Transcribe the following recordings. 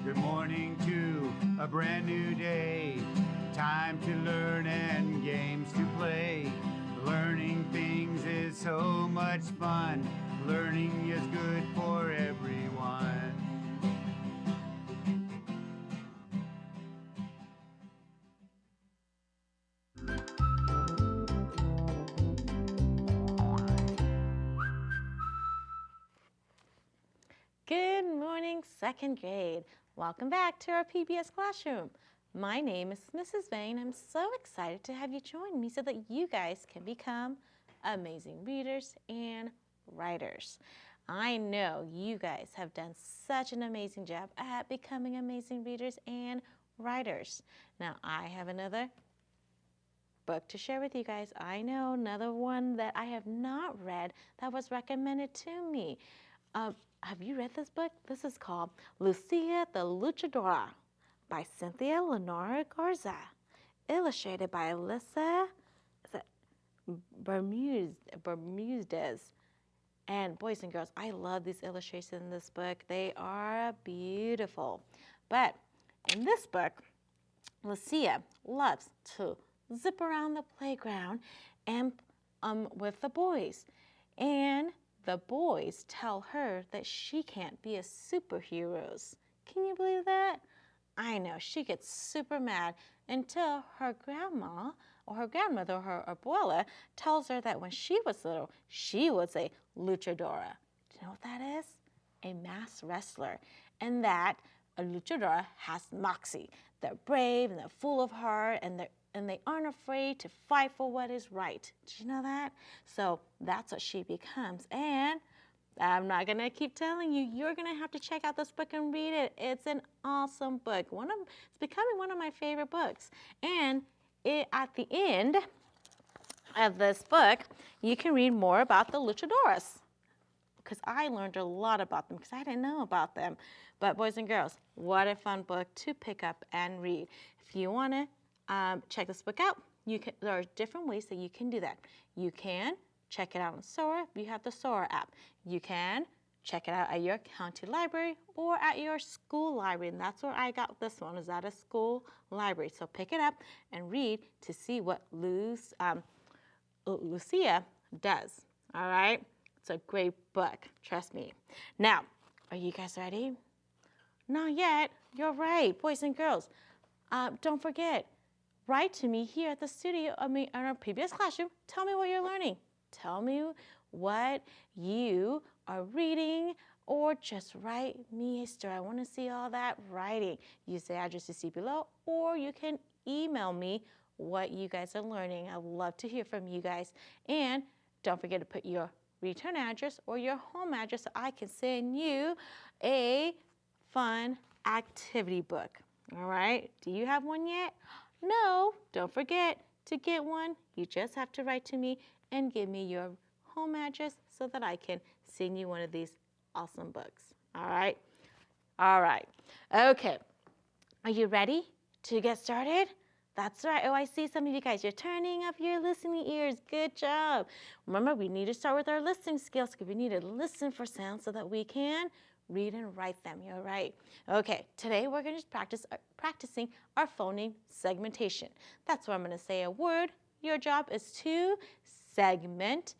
Good morning to a brand new day. Time to learn and games to play. Learning things is so much fun. Learning is good for everyone. Good morning, second grade. Welcome back to our PBS classroom. My name is Mrs. Vane. I'm so excited to have you join me so that you guys can become amazing readers and writers. I know you guys have done such an amazing job at becoming amazing readers and writers. Now, I have another book to share with you guys. I know another one that I have not read that was recommended to me. Have you read this book? This is called Lucia the Luchadora by Cynthia Lenora Garza, illustrated by Alyssa Bermudez. And boys and girls, I love these illustrations in this book. They are beautiful. But in this book, Lucia loves to zip around the playground and with the boys. And the boys tell her that she can't be a superhero. Can you believe that? I know, she gets super mad until her grandma or her grandmother or her abuela tells her that when she was little, she was a luchadora. Do you know what that is? A masked wrestler. And that a luchadora has moxie. They're brave and they're full of heart and they aren't afraid to fight for what is right. Did you know that? So that's what she becomes. And I'm not going to keep telling you. You're going to have to check out this book and read it. It's an awesome book. It's becoming one of my favorite books. And at the end of this book, you can read more about the luchadoras, because I learned a lot about them because I didn't know about them. But boys and girls, what a fun book to pick up and read. If you want to check this book out, there are different ways that you can do that. You can check it out on Sora if you have the Sora app. You can check it out at your county library or at your school library. And that's where I got this one, is at a school library. So pick it up and read to see what Lucia does. All right? It's a great book, trust me. Now, are you guys ready? Not yet. You're right, boys and girls. Don't forget, write to me here at the studio, in our PBS classroom. Tell me what you're learning. Tell me what you are reading, or just write me a story. I want to see all that writing. Use the address you see below, or you can email me what you guys are learning. I'd love to hear from you guys. And don't forget to put your return address or your home address so I can send you a fun activity book. All right? Do you have one yet? No, don't forget to get one. You just have to write to me and give me your home address so that I can send you one of these awesome books. All right? All right. Okay. Are you ready to get started? That's right. Oh, I see some of you guys. You're turning up your listening ears. Good job. Remember, we need to start with our listening skills because we need to listen for sounds so that we can read and write them. You're right. Okay, today we're going to practicing our phoneme segmentation. That's where I'm going to say a word. Your job is to segment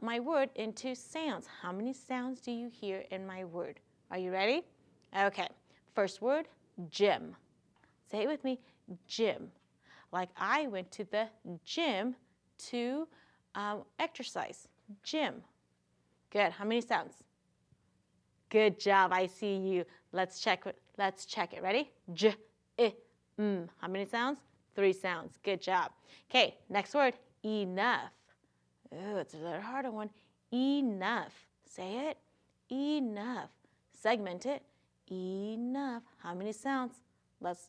my word into sounds. How many sounds do you hear in my word? Are you ready? Okay, first word, gym. Say it with me, gym. Like I went to the gym to exercise. Gym. Good. How many sounds? Good job. I see you. Let's check it. Ready? J, I, m. How many sounds? 3 sounds. Good job. Okay. Next word. Enough. Oh, it's a little harder one. Enough. Say it. Enough. Segment it. Enough. How many sounds? Let's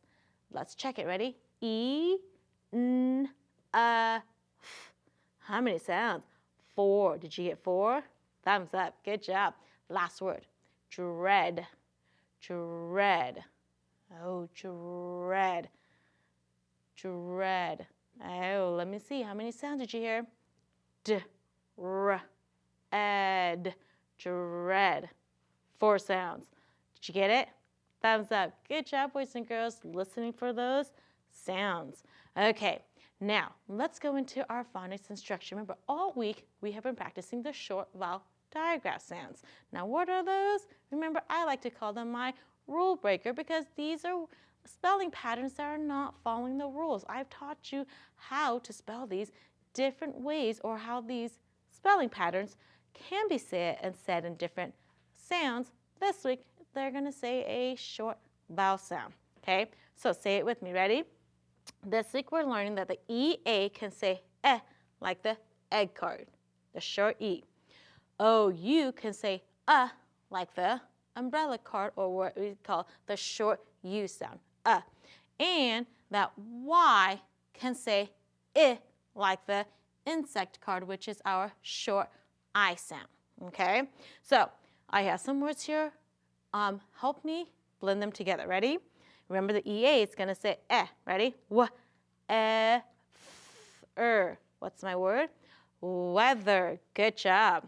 check it. Ready? E, n, f. How many sounds? 4. Did you get 4? Thumbs up. Good job. Last word. Dread. Dread. Oh, dread. Dread. Oh, let me see. How many sounds did you hear? D, r, ed. Dread. 4 sounds. Did you get it? Thumbs up. Good job, boys and girls, listening for those sounds. Okay, now let's go into our phonics instruction. Remember, all week we have been practicing the short vowel digraph sounds. Now, what are those? Remember, I like to call them my rule breaker because these are spelling patterns that are not following the rules. I've taught you how to spell these different ways, or how these spelling patterns can be said in different sounds. This week, they're going to say a short vowel sound. Okay, so say it with me. Ready? This week, we're learning that the EA can say eh, like the egg card, the short E. OU can say like the umbrella card, or what we call the short U sound, and that Y can say I, like the insect card, which is our short I sound. Okay, so I have some words here. Help me blend them together. Ready? Remember, the EA is going to say eh. Ready? W, e, f, What's my word? Weather. Good job.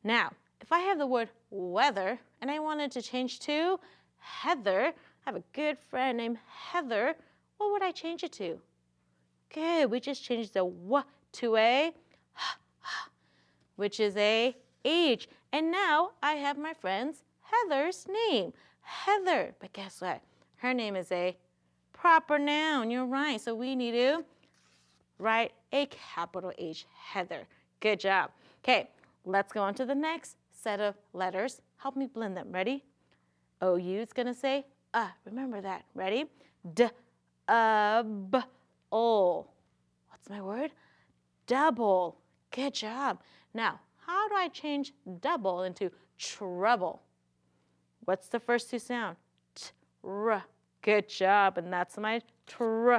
Now, if I have the word weather and I wanted to change to Heather, I have a good friend named Heather, what would I change it to? Good, we just changed the W to a which is a H. And now I have my friend's Heather's name, Heather. But guess what? Her name is a proper noun. You're right. So we need to write a capital H, Heather. Good job. Okay, let's go on to the next set of letters. Help me blend them. Ready? OU is going to say Remember that. Ready? D, b, o. What's my word? Double. Good job. Now, how do I change double into trouble? What's the first two sound? Tr. Good job. And that's my tr.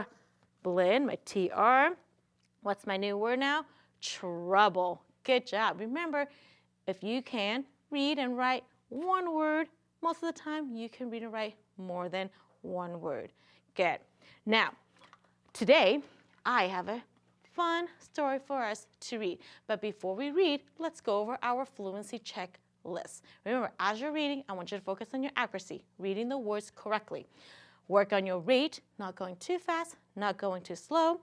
Blend, my TR. What's my new word now? Trouble. Good job. Remember, if you can read and write one word, most of the time you can read and write more than one word. Good. Now, today I have a fun story for us to read. But before we read, let's go over our fluency checklist. Remember, as you're reading, I want you to focus on your accuracy, reading the words correctly. Work on your rate, not going too fast, not going too slow,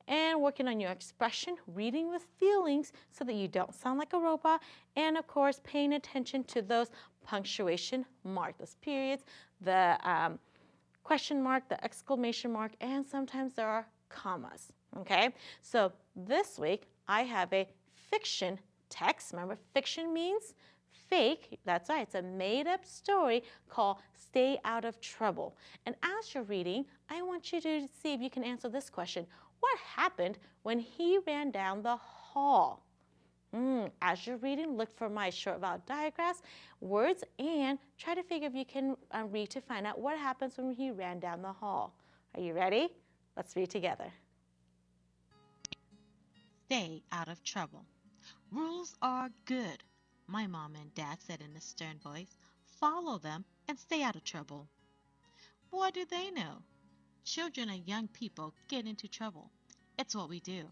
and working on your expression, reading with feelings so that you don't sound like a robot, and of course, paying attention to those punctuation marks, those periods, the question mark, the exclamation mark, and sometimes there are commas, okay? So this week, I have a fiction text. Remember, fiction means fake. That's right, it's a made-up story called Stay Out of Trouble. And as you're reading, I want you to see if you can answer this question. What happened when he ran down the hall? As you're reading, look for my short vowel digraphs, words, and try to figure if you can read to find out what happens when he ran down the hall. Are you ready? Let's read together. Stay out of trouble. Rules are good, my mom and dad said in a stern voice. Follow them and stay out of trouble. What do they know? Children and young people get into trouble. It's what we do.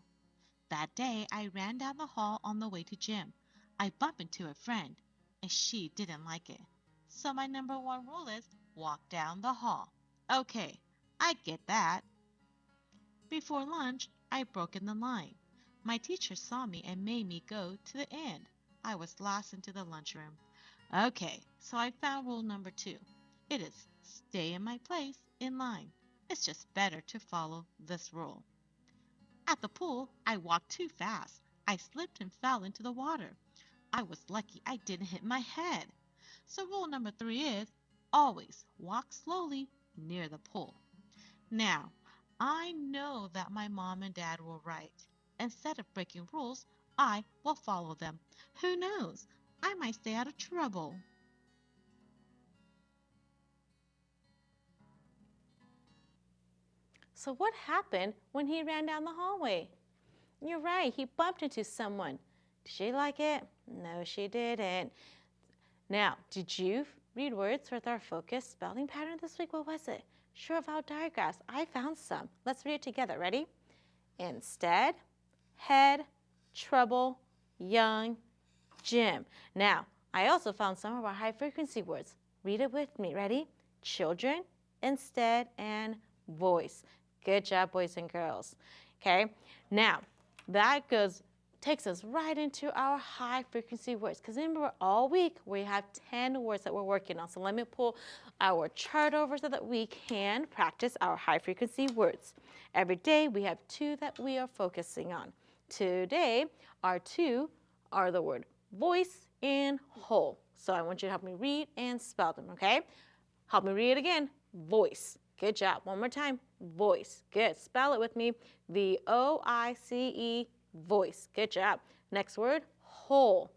That day, I ran down the hall on the way to gym. I bumped into a friend, and she didn't like it. So my number one rule is walk down the hall. Okay, I get that. Before lunch, I broke in the line. My teacher saw me and made me go to the end. I was last into the lunchroom. Okay, so I found rule number 2. It is stay in my place in line. It's just better to follow this rule. At the pool, I walked too fast. I slipped and fell into the water. I was lucky I didn't hit my head. So rule number 3 is always walk slowly near the pool. Now, I know that my mom and dad were right. Instead of breaking rules, I will follow them. Who knows? I might stay out of trouble. So what happened when he ran down the hallway? You're right, he bumped into someone. Did she like it? No, she didn't. Now, did you read words with our focus spelling pattern this week? What was it? Short vowel digraphs. I found some. Let's read it together. Ready? Instead, head, trouble, young, gym. Now, I also found some of our high frequency words. Read it with me. Ready? children, instead, and voice. Good job, boys and girls. Okay, now that takes us right into our high frequency words. Because remember, all week we have 10 words that we're working on. So let me pull our chart over so that we can practice our high frequency words. Every day we have 2 that we are focusing on. Today, our 2 are the word voice and whole. So I want you to help me read and spell them, okay? Help me read it again. Voice. Good job. One more time. Voice. Good. Spell it with me. V-O-I-C-E. Voice. Good job. Next word, whole.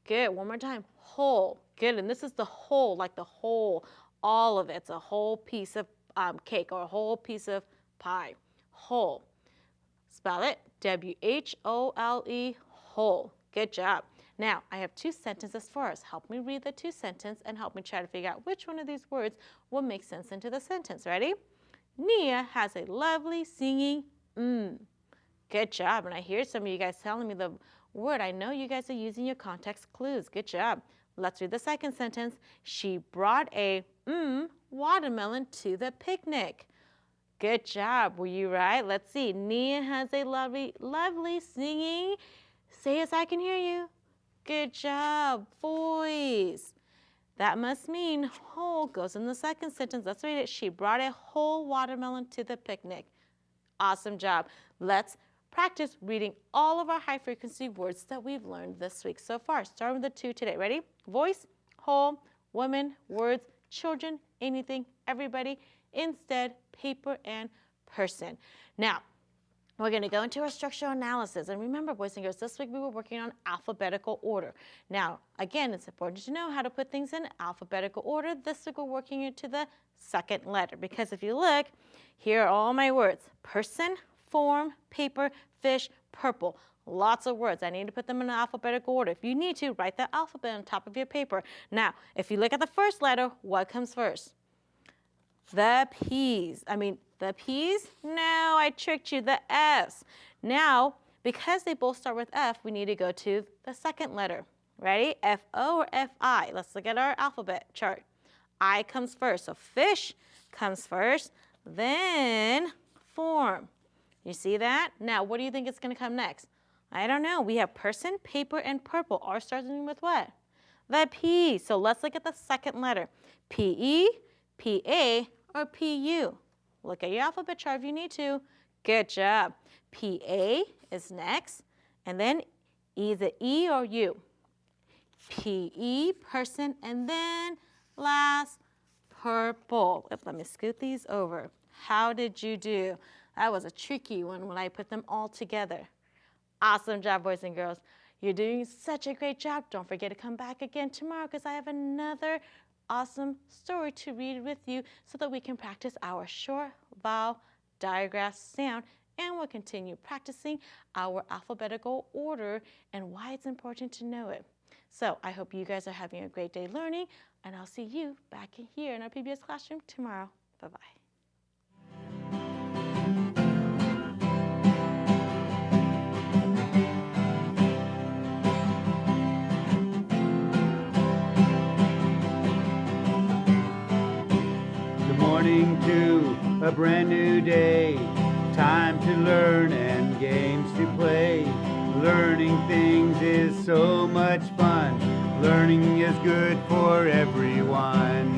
Good. One more time. Whole. Good. And this is the whole, like the whole, all of it. It's a whole piece of cake or a whole piece of pie. Whole. Spell it. W-H-O-L-E. Whole. Good job. Now, I have 2 sentences for us. Help me read the 2 sentences and help me try to figure out which one of these words will make sense into the sentence. Ready? Nia has a lovely singing Good job. And I hear some of you guys telling me the word. I know you guys are using your context clues. Good job. Let's read the second sentence. She brought a watermelon to the picnic. Good job. Were you right? Let's see. Nia has a lovely singing. Say as I can hear you. Good job. Voice. That must mean whole goes in the second sentence. Let's read it. She brought a whole watermelon to the picnic. Awesome job. Let's practice reading all of our high frequency words that we've learned this week so far. Starting with the 2 today. Ready? Voice, whole, woman, words, children, anything, everybody, instead, paper, and person. Now, we're going to go into our structural analysis. And remember, boys and girls, this week we were working on alphabetical order. Now, again, it's important to know how to put things in alphabetical order. This week we're working into the second letter. Because if you look, here are all my words. Person, form, paper, fish, purple. Lots of words. I need to put them in alphabetical order. If you need to, write the alphabet on top of your paper. Now, if you look at the first letter, what comes first? The P's. The P's? No, I tricked you. The F's. Now, because they both start with F, we need to go to the second letter. Ready? F-O or F-I? Let's look at our alphabet chart. I comes first. So fish comes first, then form. You see that? Now, what do you think is going to come next? I don't know. We have person, paper, and purple. Are starting with what? The P. So let's look at the second letter. P-E, P-A, or P-U. Look at your alphabet chart if you need to. Good job. P-A is next. And then is it E or U? P-E, person, and then last, purple. Let me scoot these over. How did you do? That was a tricky one when I put them all together. Awesome job, boys and girls. You're doing such a great job. Don't forget to come back again tomorrow because I have another awesome story to read with you so that we can practice our short vowel digraph sound, and we'll continue practicing our alphabetical order and why it's important to know it. So I hope you guys are having a great day learning, and I'll see you back here in our PBS classroom tomorrow. Bye-bye. Morning to a brand new day, time to learn and games to play. Learning things is so much fun, learning is good for everyone.